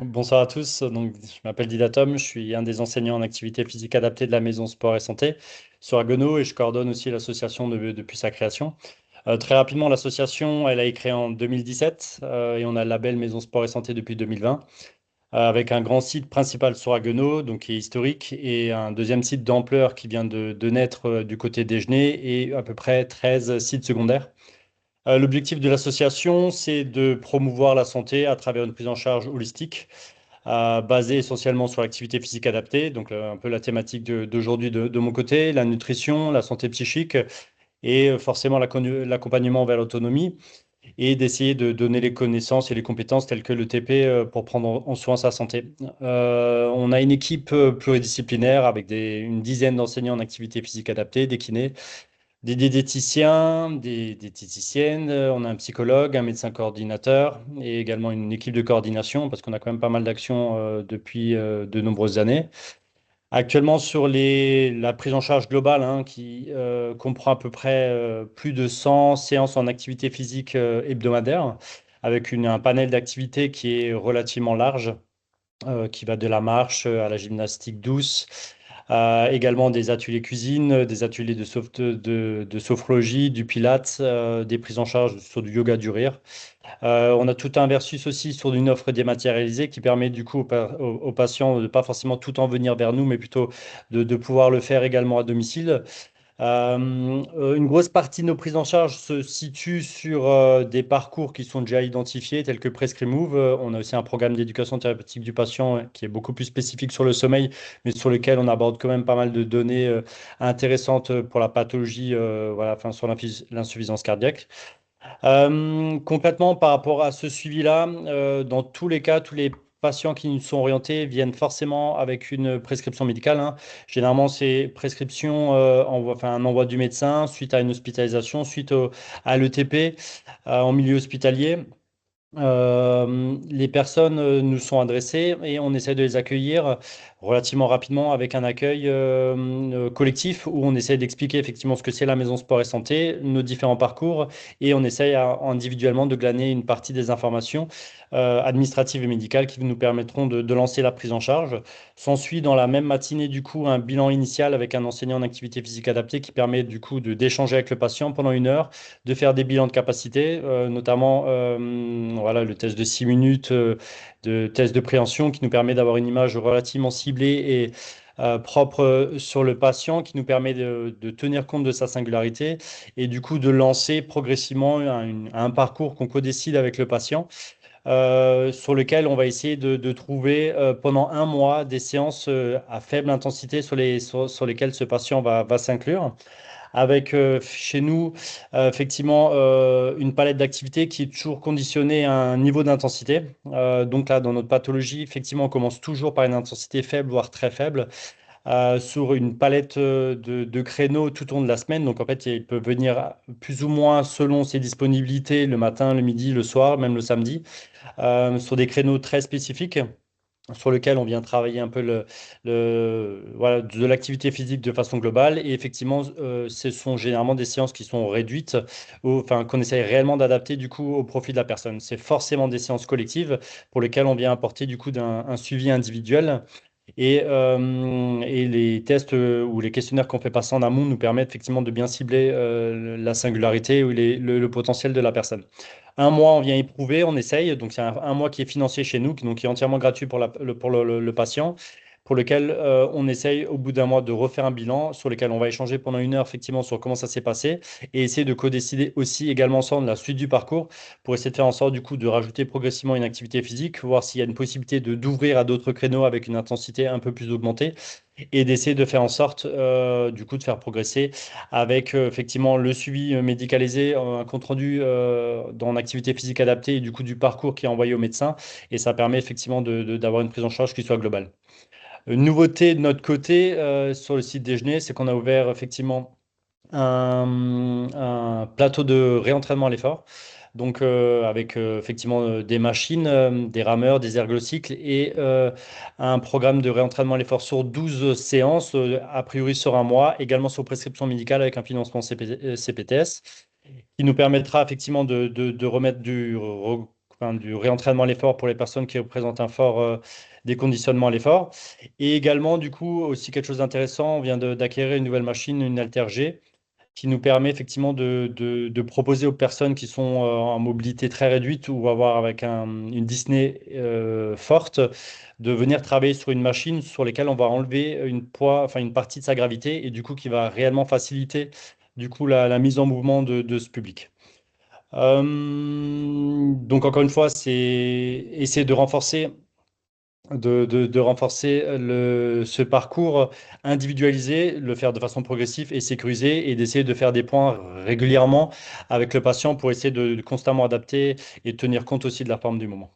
Bonsoir à tous. Je m'appelle Didatom, je suis un des enseignants en activité physique adaptée de la Maison Sport et Santé sur Haguenau et je coordonne aussi l'association depuis sa création. Très rapidement, l'association, elle a été créée en 2017 et on a le label Maison Sport et Santé depuis 2020 avec un grand site principal sur Haguenau, donc qui est historique, et un deuxième site d'ampleur qui vient de naître du côté d'Égenay et à peu près 13 sites secondaires. L'objectif de l'association, c'est de promouvoir la santé à travers une prise en charge holistique, basée essentiellement sur l'activité physique adaptée, donc un peu la thématique d'aujourd'hui de mon côté, la nutrition, la santé psychique et forcément l'accompagnement vers l'autonomie, et d'essayer de donner les connaissances et les compétences telles que le TP pour prendre en soin sa santé. On a une équipe pluridisciplinaire avec une dizaine d'enseignants en activité physique adaptée, des kinés, des diététiciens, des diététiciennes, on a un psychologue, un médecin coordinateur et également une équipe de coordination parce qu'on a quand même pas mal d'actions depuis de nombreuses années. Actuellement, sur la prise en charge globale, hein, qui comprend à peu près plus de 100 séances en activité physique hebdomadaire, avec un panel d'activités qui est relativement large, qui va de la marche à la gymnastique douce, également des ateliers cuisine, des ateliers de sophrologie, du pilates, des prises en charge sur du yoga du rire. On a tout un versus aussi sur une offre dématérialisée qui permet du coup aux patients de ne pas forcément tout en venir vers nous, mais plutôt de pouvoir le faire également à domicile. Une grosse partie de nos prises en charge se situe sur des parcours qui sont déjà identifiés, tels que Prescrimove. On a aussi un programme d'éducation thérapeutique du patient qui est beaucoup plus spécifique sur le sommeil, mais sur lequel on aborde quand même pas mal de données intéressantes pour la pathologie, voilà, enfin, sur l'insuffisance cardiaque. Concrètement, par rapport à ce suivi-là, dans tous les cas, tous les patients qui nous sont orientés viennent forcément avec une prescription médicale, hein. Généralement, c'est prescription, enfin un envoi du médecin suite à une hospitalisation, à l'ETP en milieu hospitalier. Les personnes nous sont adressées et on essaie de les accueillir relativement rapidement avec un accueil collectif où on essaie d'expliquer effectivement ce que c'est la maison sport et santé, nos différents parcours et on essaye individuellement de glaner une partie des informations administratives et médicales qui nous permettront de lancer la prise en charge. S'ensuit dans la même matinée du coup un bilan initial avec un enseignant en activité physique adaptée qui permet du coup d'échanger avec le patient pendant 1 heure, de faire des bilans de capacité, notamment voilà, le test de 6 minutes, de test de préhension qui nous permet d'avoir une image relativement ciblée et propre sur le patient, qui nous permet de tenir compte de sa singularité et du coup de lancer progressivement un parcours qu'on co-décide avec le patient. Sur lequel on va essayer de trouver pendant 1 mois des séances à faible intensité sur lesquelles ce patient va s'inclure avec chez nous effectivement une palette d'activités qui est toujours conditionnée à un niveau d'intensité. Donc là, dans notre pathologie, effectivement, on commence toujours par une intensité faible, voire très faible, sur une palette de créneaux tout au long de la semaine. Donc en fait, il peut venir plus ou moins selon ses disponibilités le matin, le midi, le soir, même le samedi, sur des créneaux très spécifiques sur lequel on vient travailler un peu voilà, de l'activité physique de façon globale. Et effectivement, ce sont généralement des séances qui sont réduites, enfin, qu'on essaye réellement d'adapter du coup au profit de la personne. C'est forcément des séances collectives pour lesquelles on vient apporter du coup un suivi individuel. Et les tests ou les questionnaires qu'on fait passer en amont nous permettent effectivement de bien cibler la singularité ou le potentiel de la personne. 1 mois, on vient éprouver, on essaye. Donc, c'est un mois qui est financier chez nous, donc qui est entièrement gratuit pour le patient, pour lequel on essaye au bout d'1 mois de refaire un bilan sur lequel on va échanger pendant 1 heure effectivement sur comment ça s'est passé et essayer de co-décider aussi également ensemble la suite du parcours pour essayer de faire en sorte du coup de rajouter progressivement une activité physique, voir s'il y a une possibilité d'ouvrir à d'autres créneaux avec une intensité un peu plus augmentée et d'essayer de faire en sorte du coup de faire progresser avec effectivement le suivi médicalisé, un compte rendu dans activité physique adaptée et du coup du parcours qui est envoyé au médecin et ça permet effectivement d'avoir une prise en charge qui soit globale. Une nouveauté de notre côté sur le site déjeuner, c'est qu'on a ouvert effectivement un plateau de réentraînement à l'effort. Donc, avec effectivement des machines, des rameurs, des ergocycles et un programme de réentraînement à l'effort sur 12 séances, a priori sur 1 mois, également sur prescription médicale avec un financement CPTS, qui nous permettra effectivement de remettre enfin, du réentraînement à l'effort pour les personnes qui représentent un fort déconditionnement à l'effort. Et également, du coup, aussi quelque chose d'intéressant, on vient d'acquérir une nouvelle machine, une Halter G, qui nous permet effectivement de proposer aux personnes qui sont en mobilité très réduite ou avoir avec une dyspnée forte, de venir travailler sur une machine sur laquelle on va enlever enfin, une partie de sa gravité et du coup qui va réellement faciliter du coup la mise en mouvement de ce public. Donc encore une fois, c'est essayer de renforcer ce parcours individualisé, le faire de façon progressive et sécurisée, et d'essayer de faire des points régulièrement avec le patient pour essayer de constamment adapter et tenir compte aussi de la forme du moment.